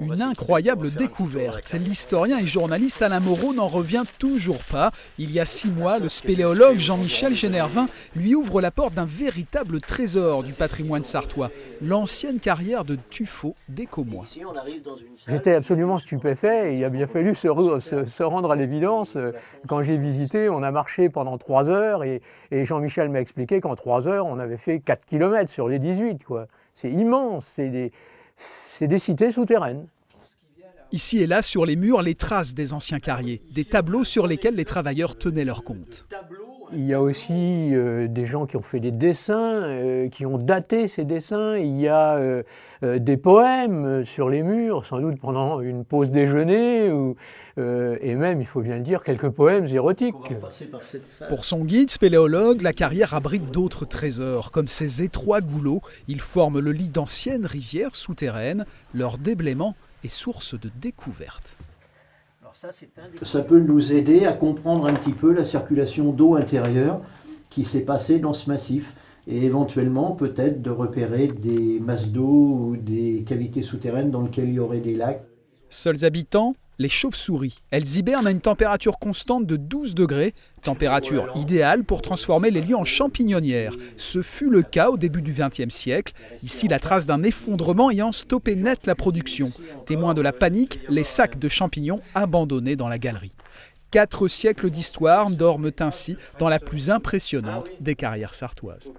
Une incroyable découverte. L'historien et journaliste Alain Moreau n'en revient toujours pas. Il y a 6 mois, le spéléologue Jean-Michel Génervin lui ouvre la porte d'un véritable trésor du patrimoine sartois, l'ancienne carrière de tuffeau d'Écomois. J'étais absolument stupéfait et il a bien fallu se rendre à l'évidence. Quand j'ai visité, on a marché pendant 3 heures et Jean-Michel m'a expliqué qu'en 3 heures, on avait fait 4 km sur les 18, quoi. C'est immense, c'est des cités souterraines. Ici et là, sur les murs, les traces des anciens carriers, des tableaux sur lesquels les travailleurs tenaient leur compte. Il y a aussi des gens qui ont fait des dessins, qui ont daté ces dessins. Il y a des poèmes sur les murs, sans doute pendant une pause déjeuner, et même, il faut bien le dire, quelques poèmes érotiques. Pour son guide spéléologue, la carrière abrite d'autres trésors, comme ces étroits goulots. Ils forment le lit d'anciennes rivières souterraines. Leur déblaiement est source de découvertes. Ça peut nous aider à comprendre un petit peu la circulation d'eau intérieure qui s'est passée dans ce massif et éventuellement peut-être de repérer des masses d'eau ou des cavités souterraines dans lesquelles il y aurait des lacs. Seuls habitants, les chauves-souris. Elles hibernent à une température constante de 12 degrés, température idéale pour transformer les lieux en champignonnières. Ce fut le cas au début du XXe siècle. Ici, la trace d'un effondrement ayant stoppé net la production. Témoin de la panique, les sacs de champignons abandonnés dans la galerie. 4 siècles d'histoire dorment ainsi dans la plus impressionnante des carrières sartoises.